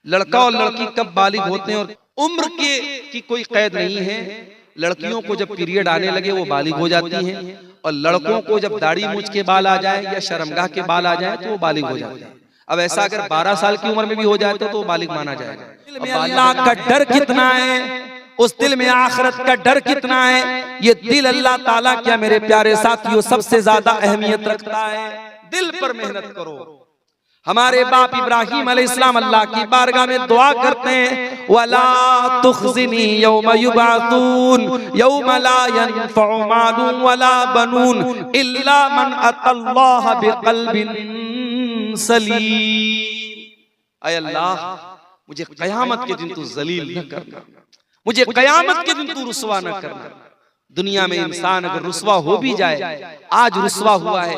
लड़का और लड़की कब बालिग होते हैं और उम्र के की कोई कैद नहीं है। लड़कियों को जब पीरियड आने लगे वो बालिग हो जाती हैं, और लड़कों को जब दाढ़ी मूछ के बाल आ जाए या शर्मगाह के बाल आ जाए तो वो बालिग हो जाते हैं। अब ऐसा अगर 12 साल की उम्र में भी हो जाए तो वो बालिग माना जाएगा। दिल में अल्लाह का डर कितना है, उस दिल में आखिरत का डर कितना है, ये दिल अल्लाह ताला क्या मेरे प्यारे साथियों सबसे ज्यादा अहमियत रखता है। दिल पर मेहनत करो। हमारे बाप इब्राहिम अलैहिस्सलाम अल्लाह की बारगाह में दुआ करते हैं, वला तुखज़िनी यौम युबअसून यौम ला यनफ़उ मालुन वला बनून इल्ला मन अतल्लाह बिक़ल्बिन सलीम। ऐ अल्लाह, मुझे क़यामत के दिन तू जलील न करना, मुझे क़यामत के दिन तू रुसवा न करना। दुनिया में इंसान अगर रुसवा हो भी जाए, आज रुसवा हुआ है,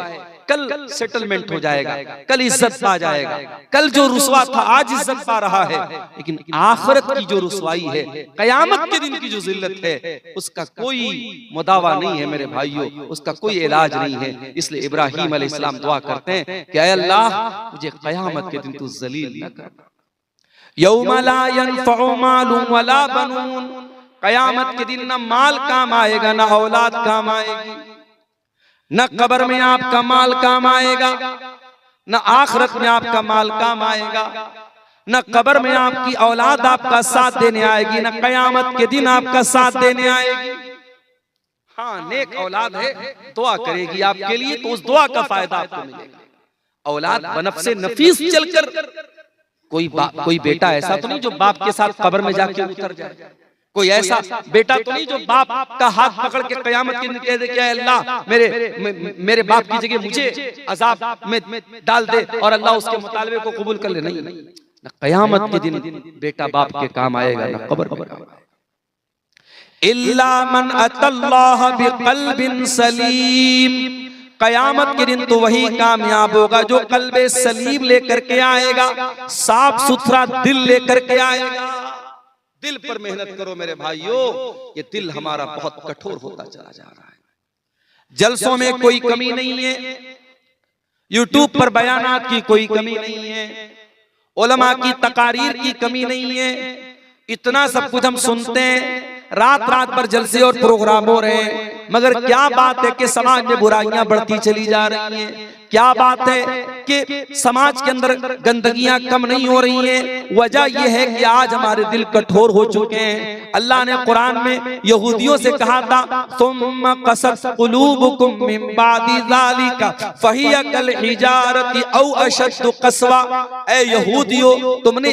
कल सेटलमेंट हो जाएगा, कल इज्जत पा जाएगा। कल जो रुसवा था आज इज्जत पा रहा है, लेकिन आखिरत की जो रुसवाई है, कयामत के दिन की जो जिल्लत है, उसका कोई मुदावा नहीं है मेरे भाइयों, उसका कोई इलाज नहीं है। इसलिए इब्राहिम अलैहिस्सलाम दुआ करते हैं कि ऐ अल्लाह, मुझे कयामत के दिन तू जलील न करना। यौम ला यनफ़उ मालुन वला बनून, कयामत के दिन ना माल काम आएगा ना औलाद काम आएगी, न कब्र में आपका माल काम आएगा, न आखिरत में आपका माल काम आएगा, न कब्र में आपकी औलाद आपका साथ देने आएगी, न कयामत के दिन आपका साथ देने आएगी। हाँ, नेक औलाद है, दुआ करेगी आपके लिए, तो उस दुआ का फायदा आपको मिलेगा। औलाद बनफ़्से नफीस चलकर, कोई बेटा ऐसा तो नहीं जो बाप के साथ कब्र में जाके उतर जाए। कोई ऐसा बेटा तो नहीं जो बाप का हाथ पकड़ के कयामत के दिन कह दे कि अल्लाह मेरे बाप की जगह मुझे अजाब में डाल दे और अल्लाह उसके मुतालबे को कबूल कर ले। नहीं, न कयामत के दिन बेटा बाप के काम आएगा, न कब्र में काम आएगा। इल्ला मन अतल्लाह बिक़ल्बिन सलीम, कयामत के दिन तो वही कामयाब होगा जो कल्बे सलीम लेकर के आएगा, साफ सुथरा दिल लेकर के आएगा। दिल पर मेहनत करो मेरे भाइयों, ये दिल हमारा बहुत कठोर होता चला जा रहा है। जलसों में कोई कमी नहीं है, यूट्यूब पर बयानात की कोई कमी नहीं है, उलमा की तकारीर की कमी नहीं है, इतना सब कुछ हम सुनते हैं, रात रात भर जलसे और प्रोग्राम हो रहे हैं, मगर क्या बात है कि समाज में बुराइयां बढ़ती चली जा रही हैं। क्या बात है कि समाज के अंदर गंदगियां कम नहीं हो रही हैं। वजह यह है कि आज हमारे दिल कठोर हो चुके हैं। अल्लाह ने कुरान में यहूदियों से कहा था, सुम्मा क़सत क़ुलूबुकुम मिन बादि ज़ालिका फ़हिय कल हिजारति औ अशद्दु क़स्वा। ऐ यहूदियों, तुमने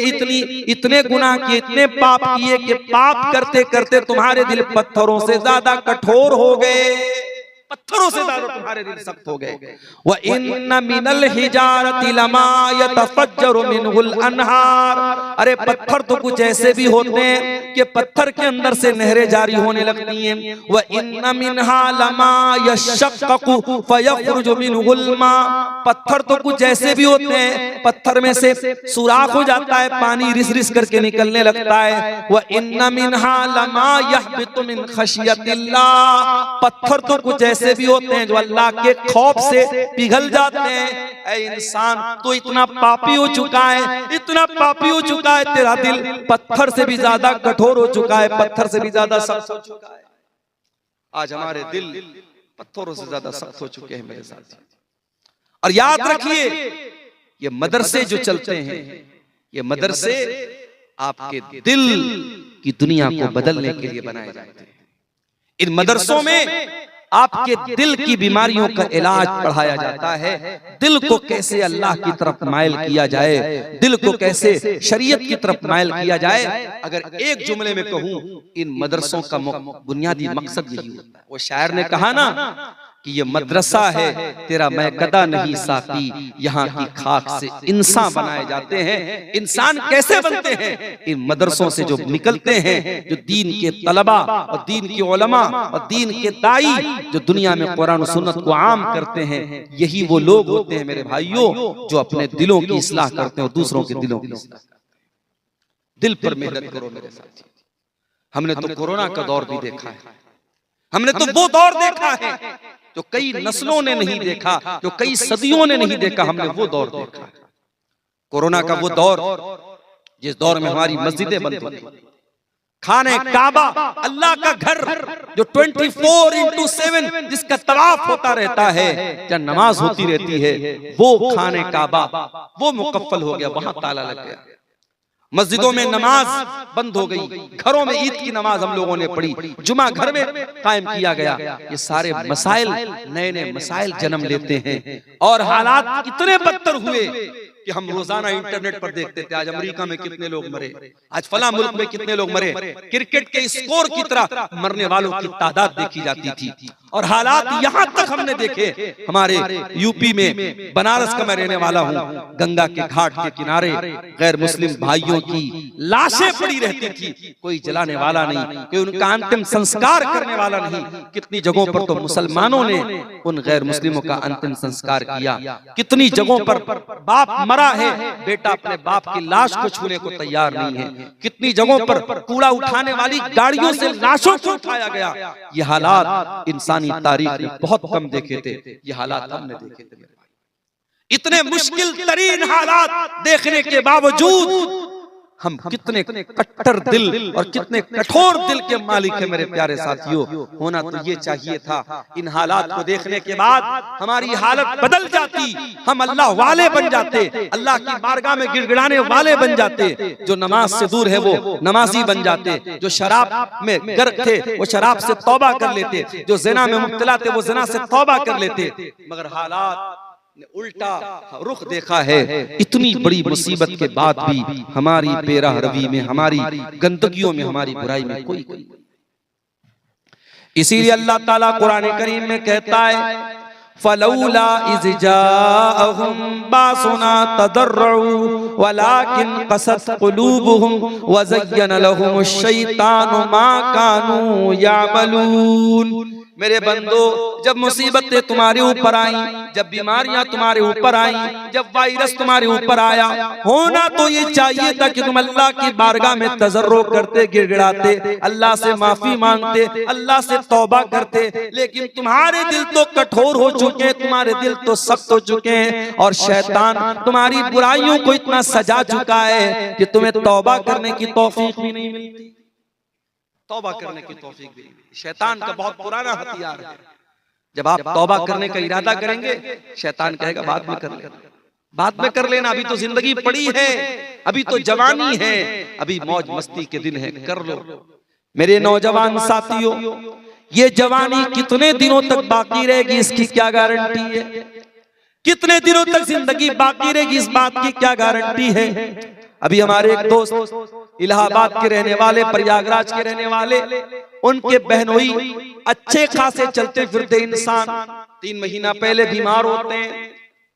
इतने गुनाह किए, इतने पाप किए कि पाप करते करते तुम्हारे दिल पत्थरों से ज्यादा कठोर हो गए, पत्थरों से ज्यादा तुम्हारे दिल सख्त हो गए। व इन्न मिनल हिजारति लमा यतफज्जरु मिनहुल अनहार। अरे पत्थर तो कुछ ऐसे भी होते हैं कि पत्थर के अंदर से नहरें जारी होने लगती हैं। व इन्न मिनहा लमा यशक्ककु फयखरुजु मिनहुल मा। पत्थर तो कुछ ऐसे भी होते हैं, पत्थर में से सुराख हो जाता है, पानी रिस रिस करके निकलने लगता है। व इन्न मिनहा लमा यहबितु मिन खशियतिल्लाह। पत्थर तो कुछ ऐसे भी होते हैं जो अल्लाह के खौफ से पिघल जाते हैं। ऐ इंसान, तो इतना पापी हो चुका है, इतना पापी हो चुका है, तेरा दिल पत्थर से भी ज्यादा कठोर हो चुका है, पत्थर से भी ज्यादा सख्त हो चुका है। आज हमारे दिल पत्थरों से ज्यादा सख्त हो चुके हैं मेरे साथ। और याद रखिए, ये मदरसे जो चलते हैं, ये मदरसे आपके दिल की दुनिया को बदलने के लिए बनाए जाते हैं। इन मदरसों में आपके दिल की बीमारियों का इलाज पढ़ाया जाता है। दिल को कैसे अल्लाह की तरफ माइल किया जाए, दिल को कैसे शरीयत की तरफ माइल किया जाए। अगर एक जुमले में कहूं, इन मदरसों का बुनियादी मकसद यही होता है। वो शायर ने कहा ना कि ये मदरसा है तेरा मैं कदा नहीं साकी, यहाँ की खाक से इंसान बनाए जाते हैं। इंसान कैसे बनते हैं? इन मदरसों से जो निकलते हैं, जो दीन के तलबा और दीन के उलमा और दीन के दाई जो दुनिया में कुरान और सुन्नत को आम करते हैं, यही वो लोग होते हैं मेरे भाइयों जो अपने दिलों की इस्लाह करते हैं और दूसरों के दिलों की इस्लाह। दिल पर मेहनत करो मेरे साथी। हमने तो कोरोना का दौर भी देखा है, हमने तो वो दौर देखा है जो कई नस्लों ने नहीं देखा, जो कई सदियों ने नहीं देखा, हमने वो दौर देखा। कोरोना का वो दौर जिस दौर में हमारी मस्जिदें बंद हो गई, खाने काबा अल्लाह का घर जो 24/7 जिसका तवाफ होता रहता है, क्या नमाज होती रहती है, वो खाने काबा वो मुकफ्फल हो गया, वहां ताला लग गया। मस्जिदों में नमाज बंद हो गई, घरों में ईद की नमाज हम लोगों ने पढ़ी, जुमा घर में कायम किया गया। ये सारे मसाइल, नए नए मसाइल जन्म लेते हैं और हालात इतने बदतर हुए कि हम रोजाना इंटरनेट पर देखते थे आज अमेरिका में कितने लोग मरे, आज फला मुल्क में कितने लोग मरे। क्रिकेट के स्कोर की तरह मरने वालों की तादाद देखी जाती थी। और हालात यहां तक हमने देखे, हमारे यूपी में, बनारस का मैं रहने वाला हूं, गंगा के घाट के किनारे गैर मुस्लिम भाइयों की लाशें पड़ी रहती थी, कोई जलाने वाला नहीं, कोई उनका अंतिम संस्कार करने वाला नहीं। कितनी जगहों पर तो मुसलमानों ने उन गैर मुस्लिमों का अंतिम संस्कार किया। कितनी जगहों पर बाप मरा है, बेटा अपने बाप की लाश को छूने को तैयार नहीं है। कितनी जगहों पर कूड़ा उठाने वाली गाड़ियों से लाशों को उठाया गया। ये हालात इंसानी तारीख में बहुत कम देखे थे, ये हालात हमने देखे थे। इतने मुश्किल तरीन हालात देखने के बावजूद हम कितने कट्टर दिल और कितने कठोर दिल के मालिक है मेरे प्यारे साथियों। होना तो ये चाहिए था, इन हालात को देखने के बाद हमारी हालत बदल जाती, हम अल्लाह वाले बन जाते, अल्लाह की बारगाह में गिड़गिड़ाने वाले बन जाते। जो नमाज से दूर है वो नमाजी बन जाते, जो शराब में गर्क थे वो शराब से तौबा कर लेते, जो ज़िना में मुब्तला थे वो ज़िना से तौबा कर लेते। मगर हालात ने उल्टा रुख देखा है। इतनी बड़ी मुसीबत के बाद भी हमारी बेराह रवी में, हमारी गंदगियों में, हमारी बुराई में कोई नहीं। इसीलिए अल्लाह ताला कुरान करीम में कहता है, फलौला इज़ जाअहुम बासुना तदर्रउ वलाकिन क़सत क़ुलूबुहुम व ज़य्यन लहुमुश शैतानु मा कानू यामलून। मेरे बंदो, जब मुसीबतें तुम्हारे ऊपर आई, जब बीमारियां तुम्हारे ऊपर आई, जब वायरस तुम्हारे ऊपर आया, होना तो ये चाहिए था कि तुम अल्लाह की बारगाह में तज़र्रो करते, गिड़गिड़ाते, अल्लाह से माफी मांगते, अल्लाह से तौबा करते। लेकिन तुम्हारे दिल तो कठोर हो चुके हैं, तुम्हारे दिल तो सख्त हो चुके हैं और शैतान तुम्हारी बुराइयों को इतना सजा चुका है कि तुम्हें तौबा करने की तौफीक भी नहीं मिलती। तौबा करने की तौफीक भी नहीं। शैतान का बहुत पुराना हथियार है। जब आप तौबा करने का इरादा करेंगे, शैतान कहेगा बाद में कर लेना, बाद में कर लेना, अभी तो जिंदगी पड़ी है, अभी तो जवानी है, अभी मौज मस्ती के दिन है, कर लो। मेरे नौजवान साथियों, ये जवानी कितने दिनों तक बाकी रहेगी इसकी क्या गारंटी है? कितने दिनों तक जिंदगी बाकी रहेगी इस बात की क्या गारंटी है? अभी हमारे एक दोस्त इलाहाबाद के रहने वाले, प्रयागराज के रहने वाले, उनके बहनोई अच्छे खासे चलते फिरते इंसान 3 महीना पहले बीमार होते हैं,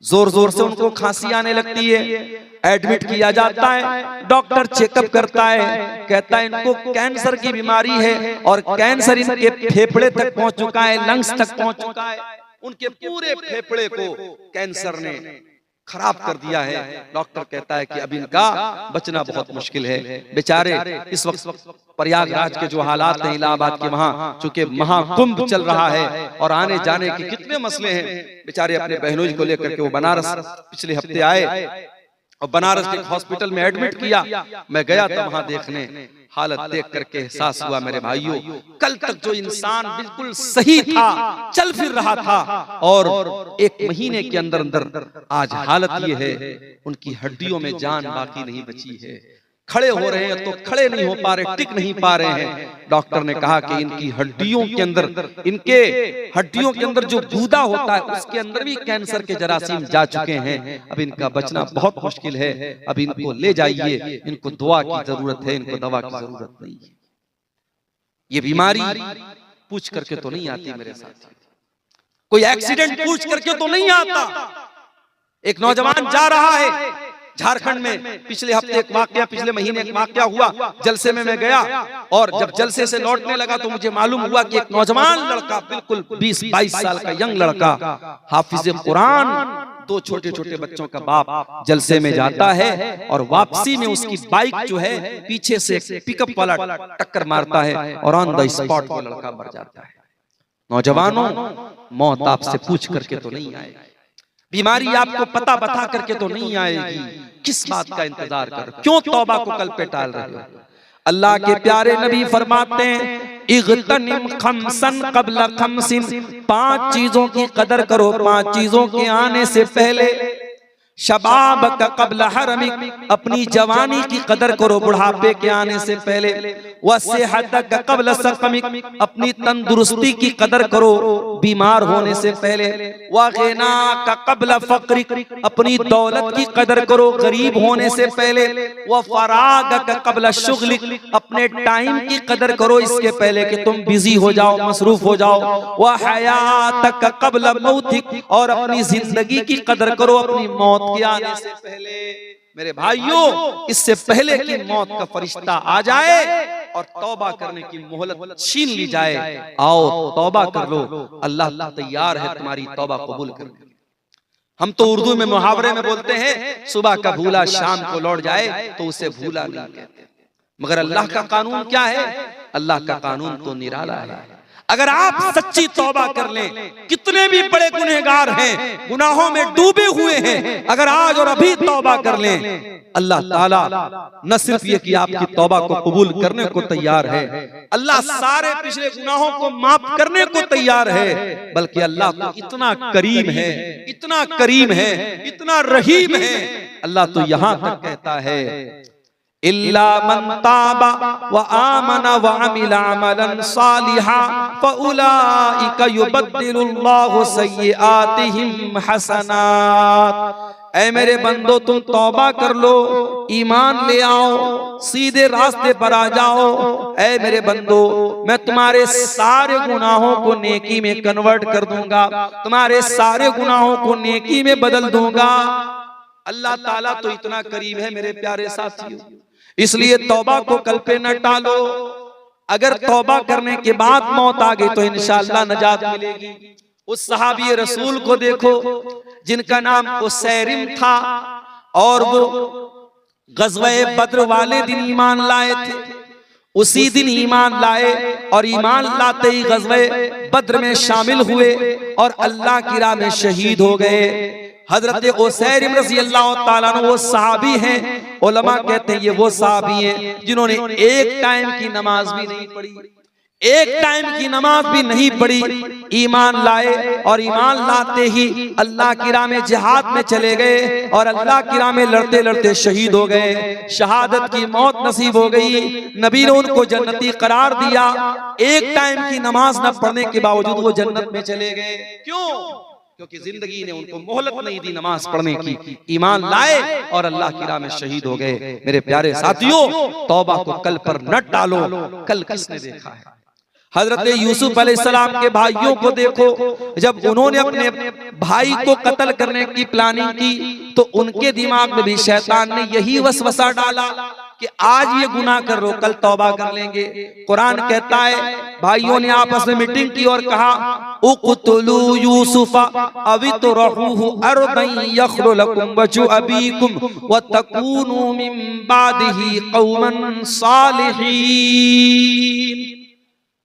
जोर जोर से उनको खांसी आने लगती है, एडमिट किया जाता है, डॉक्टर चेकअप करता है, कहता है इनको कैंसर की बीमारी है और कैंसर इनके फेफड़े तक पहुंच चुका है, लंग्स तक पहुंच चुका है, उनके पूरे फेफड़े को कैंसर ने खराब कर दिया है। डॉक्टर कहता है कि अब इनका बचना बहुत मुश्किल है। बेचारे इस वक्त प्रयागराज के जो हालात हैं, इलाहाबाद के, वहां चूंकि महाकुंभ चल रहा है और आने जाने के कितने मसले हैं, बेचारे अपने बहनोई को लेकर के वो बनारस पिछले हफ्ते आए और बनारस के हॉस्पिटल में एडमिट किया। मैं गया था वहां देखने, हालत देख करके एहसास हुआ मेरे भाइयों, कल तक जो इंसान बिल्कुल सही था, चल फिर रहा था, और 1 महीने के अंदर अंदर आज हालत ये है, उनकी हड्डियों में जान बाकी नहीं बची है। खड़े हो रहे हैं तो खड़े नहीं हो पा रहे, टिक नहीं पा रहे हैं। डॉक्टर ने कहा कि इनकी हड्डियों के अंदर, इनके हड्डियों के अंदर जो गूदा होता है उसके अंदर भी कैंसर के जरासीम जा चुके हैं, अब इनका बचना बहुत मुश्किल है। अब इनको ले जाइए, इनको दुआ की जरूरत है, इनको दवा की जरूरत नहीं है। ये बीमारी पूछ करके तो नहीं आती मेरे साथ, कोई एक्सीडेंट पूछ करके तो नहीं आता। एक नौजवान जा रहा है झारखंड में, पिछले हफ्ते एक वाकया, पिछले महीने एक वाकया हुआ, जलसे में मैं गया और जब जलसे से लौटने लगा तो मुझे मालूम हुआ कि एक नौजवान लड़का, बिल्कुल 20-22 साल का यंग लड़का, हाफिज कुरान, 2 छोटे छोटे बच्चों का बाप, जलसे में जाता है और वापसी में उसकी बाइक जो है पीछे से पिकअप वाला टक्कर मारता है और ऑन द स्पॉट वो लड़का मर जाता है। नौजवानों, मौत आपसे पूछ करके तो नहीं आएगी। बीमारी आपको पता बता करके तो नहीं आएगी, किस बात का इंतजार कर, क्यों तौबा को कल पे टाल रहे हो? अल्लाह के प्यारे नबी फरमाते हैं इग़तनिम खमसन क़ब्ल खमसिन, 5 चीजों की कदर करो 5 चीजों के आने से पहले। शबाब का कब्ल हरमिक, अपनी जवानी की कदर करो बुढ़ापे के आने से पहले। वसेहत का कब्ल सकमिक, अपनी तंदुरुस्ती की कदर करो बीमार होने से पहले। वग़िना का कब्ल फ़क़्रिक, अपनी दौलत की कदर करो गरीब होने से पहले। वफ़राग का कब्ल शुग़लिक, अपने टाइम की कदर करो इसके पहले कि तुम बिजी हो जाओ, मसरूफ हो जाओ। वहयात का कब्ल मौतिक, और अपनी जिंदगी की कदर करो अपनी मौत के आने से पहले। मेरे भाइयों, इससे पहले कि मौत का फरिश्ता आ जाए और तौबा करने की मोहलत छीन ली जाए, आओ तौबा कर लो, अल्लाह तैयार है तुम्हारी तौबा कबूल करने। हम तो उर्दू में मुहावरे में बोलते हैं सुबह का भूला शाम को लौट जाए, तो उसे भूला नहीं कहते। मगर अल्लाह का कानून क्या है? अल्लाह का कानून तो निराला है। अगर आप सच्ची तौबा कर लें, कितने भी बड़े गुनहगार हैं, गुनाहों में डूबे हुए हैं, अगर आज और अभी तौबा कर लें, अल्लाह ताला न सिर्फ ये कि आपकी तौबा को कबूल करने को तैयार है, अल्लाह सारे पिछले गुनाहों को माफ करने को तैयार है, बल्कि अल्लाह तो इतना करीम है, इतना करीम है, इतना रहीम है, अल्लाह तो यहां तक कहता है इल्ला मन ताबा व आमना व अमिला अमलन सालिहा फउलाइका युबद्दिलुल्लाहु सय्यिआतिहिम हसनात। ऐ मेरे बंदो, तुम तौबा कर लो, ईमान ले आओ, सीधे रास्ते पर आ जाओ। ऐ मेरे बंदो, मैं तुम्हारे सारे गुनाहों को नेकी में कन्वर्ट कर दूंगा, तुम्हारे सारे गुनाहों को नेकी में बदल दूंगा। अल्लाह ताला तो इतना करीब है मेरे प्यारे साथियों, इसलिए तौबा को कल पे न टालो। अगर तौबा करने के बाद मौत आ गई तो इंशाअल्लाह नजात मिलेगी। उस सहाबी रसूल को देखो जिनका नाम उसैरिम था, और वो गज़वे बद्र वाले दिन ईमान लाए थे। उसी दिन ईमान लाए और ईमान लाते ही गज़वे बद्र में शामिल हुए और अल्लाह की राह में शहीद हो गए। हजरत उसैरिम रज़ी अल्लाह ताला अन्हु वो सहाबी हैं, उलमा कहते हैं ये वो सहाबी हैं जिन्होंने एक टाइम की नमाज भी नहीं पढ़ी, एक टाइम की नमाज भी नहीं पढ़ी, ईमान लाए और ईमान लाते ही अल्लाह की राह में जिहाद में चले गए और अल्लाह की राह में लड़ते लड़ते शहीद हो गए। शहादत की मौत नसीब हो गई। नबी ने उनको जन्नती करार दिया। एक टाइम की नमाज न पढ़ने के बावजूद वो जन्नत में चले गए। क्यों? क्योंकि जिंदगी ने उनको मोहलत नहीं दी नमाज पढ़ने की, ईमान लाए और अल्लाह की राह में शहीद हो गए। मेरे प्यारे साथियों, तौबा को कल पर न टालो। कल किसने देखा है? हजरत यूसुफ अलैहिस्सलाम के भाइयों को देखो, जब उन्होंने अपने भाई को कत्ल करने की प्लानिंग की तो उनके दिमाग में भी शैतान ने यही वसवसा डाला कि आज ये गुनाह कर लो, कल तौबा कर लेंगे। कुरान कहता है भाइयों ने आपस में मीटिंग की और कहा उक़्तुलू यूसुफ अवितरहूहु अर्दन यख्लु लकुम वजहु अबीकुम व तकूनू मिन बादिही कौमन सालिहीन।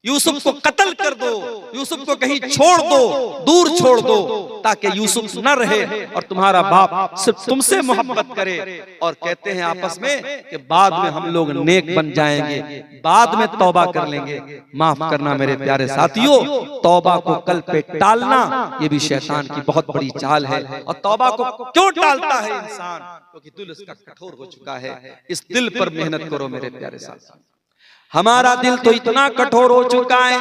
यूसुफ को कत्ल कर दो, यूसुफ को कहीं छोड़ दो, दूर छोड़ दो, ताकि यूसुफ न रहे और तुम्हारा बाप सिर्फ तुमसे मोहब्बत करे। और कहते हैं आपस में कि बाद में हम लोग नेक बन जाएंगे, बाद में तौबा कर लेंगे। माफ करना मेरे प्यारे साथियों, तौबा को कल पे टालना ये भी शैतान की बहुत बड़ी चाल है। और तौबा को क्यों टालता है इंसान? क्योंकि दिल उसका कठोर हो चुका है। इस दिल पर मेहनत करो मेरे प्यारे साथियों। हमारा दिल तो इतना कठोर हो चुका है,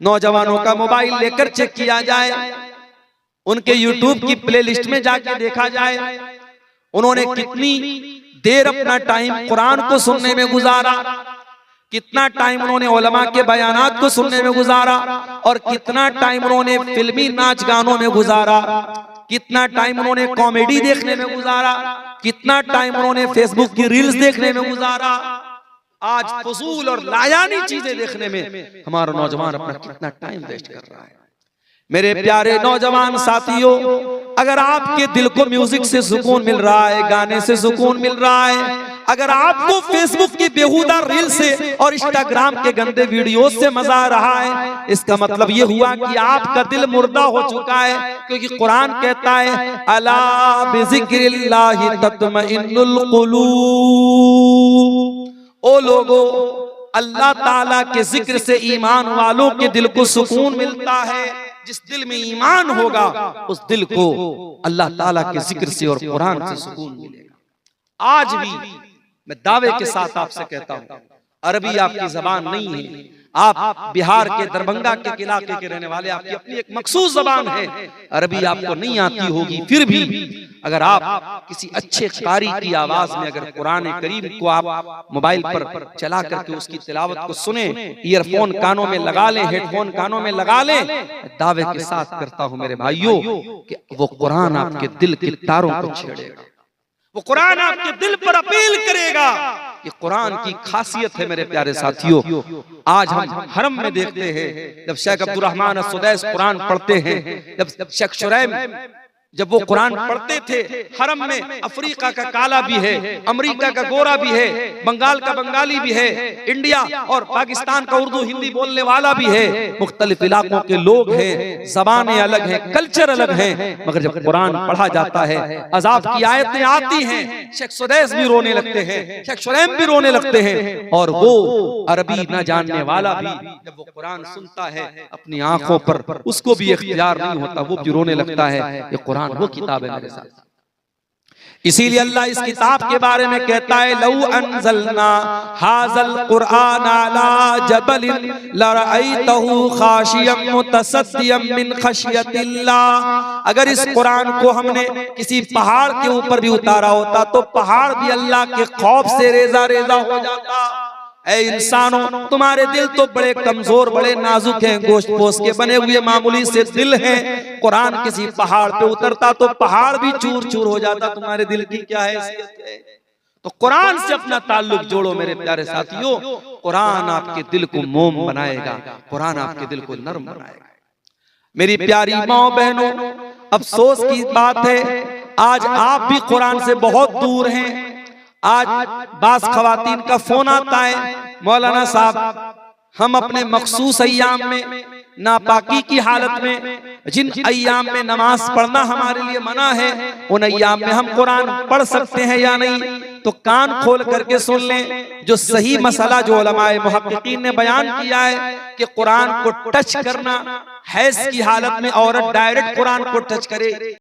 नौजवानों का मोबाइल लेकर चेक किया जाए, उनके यूट्यूब की प्लेलिस्ट में जाके देखा जाए, उन्होंने कितनी देर अपना टाइम कुरान को सुनने में गुजारा, कितना टाइम उन्होंने उलमा के बयानात को सुनने में गुजारा, और कितना टाइम उन्होंने फिल्मी नाच गानों में गुजारा, कितना टाइम उन्होंने कॉमेडी देखने में गुजारा, कितना टाइम उन्होंने फेसबुक की रील्स देखने में गुजारा। आज फजूल और लायानी चीजें देखने में हमारा नौजवान अपना कितना टाइम वेस्ट कर रहा है। मेरे प्यारे नौजवान साथियों, अगर आपके दिल को म्यूजिक से सुकून मिल रहा है, गाने से सुकून मिल रहा है, अगर आपको फेसबुक की बेहुदा रील से और इंस्टाग्राम के गंदे वीडियो से मजा आ रहा है, इसका मतलब ये हुआ कि आपका दिल मुर्दा हो चुका है, क्योंकि कुरान कहता है अला बिज़िक्रिल्लाहि तत्मइन्नुल कुलूब। ओ लोगो, अल्लाह ताला के जिक्र से ईमान वालों के दिल को सुकून मिलता है। जिस दिल में ईमान होगा उस दिल को अल्लाह ताला के जिक्र से और कुरान से सुकून मिलेगा। आज भी मैं दावे के साथ आपसे कहता हूं, अरबी आपकी जबान नहीं है, आप बिहार के दरभंगा के इलाके के रहने वाले, आपकी अपनी एक मखसूस जबान है, अरबी आपको नहीं आती होगी, फिर भी अगर आप किसी अच्छे कारी की आवाज में अगर कुरान करीम को आप मोबाइल पर चला करके उसकी तिलावत को सुने, ईयरफोन कानों में लगा लें, हेडफोन कानों में लगा लें, दावे के साथ करता हूं मेरे भाइयों कि वो कुरान आपके दिल के तारों को छेड़ेगा, वो कुरान आपके दिल पर अपील करेगा। ये कुरान की खासियत है मेरे प्यारे साथियों। आज हम हरम में देखते हैं जब शेख अब्दुल रहमान सुदैस कुरान पढ़ते हैं, जब शेख शुरैम जब वो कुरान पढ़ते थे, हरम में अफ्रीका का काला भी है, अमेरिका का गोरा भी है, बंगाल का बंगाली भी है, इंडिया और पाकिस्तान का उर्दू हिंदी बोलने वाला भी है, मुख्तलिफ इलाकों के लोग हैं, जबानें अलग हैं, कल्चर अलग हैं, मगर जब कुरान पढ़ा जाता है, अजाब की आयतें आती हैं, शेख सुदैस भी रोने लगते हैं, शेख शुरैम भी रोने लगते हैं, और वो अरबी न जानने वाला भी जब वो कुरान सुनता है अपनी आंखों पर, उसको भी इख्तियार नहीं होता, वो भी रोने लगता है। ये कुरान वो किताब है मेरे साथ। इसीलिए अल्लाह इस किताब के बारे में कहता है लौ अनज़लना हाज़ल कुरआन अला जबलिन लरअयतहु खाशियम मुतसद्दियम मिन खशियतिल्लाह। अगर इस कुरान को हमने किसी पहाड़ के ऊपर भी उतारा होता तो पहाड़ भी अल्लाह के खौफ से रेजा रेजा हो जाता। ऐ इंसानों, तुम्हारे दिल तो बड़े कमजोर, बड़े नाजुक हैं, गोश्त पोस्ट के बने हुए मामूली से दिल हैं। कुरान किसी पहाड़ पे उतरता तो पहाड़ भी चूर चूर हो जाता। तुम्हारे दिल की क्या हैसियत है? तो कुरान से अपना ताल्लुक जोड़ो मेरे प्यारे साथियों। कुरान आपके दिल को मोम बनाएगा, कुरान आपके दिल को नरम बनाएगा। मेरी प्यारी माँ बहनों, अफसोस की बात है आज आप भी कुरान से बहुत दूर हैं। आज बास खवातीन का फोन आता है, मौलाना साहब हम अपने मखसूस अय्याम में नापाकी की हालत में, जिन अय्याम में नमाज पढ़ना हमारे लिए मना है, उन अय्याम में हम कुरान पढ़ सकते हैं या नहीं? तो कान खोल करके सुन लें। जो सही मसला जो उलमाए मुहक्किकीन ने बयान किया है कि कुरान को टच करना, हैज़ की हालत में औरत डायरेक्ट कुरान को टच करे,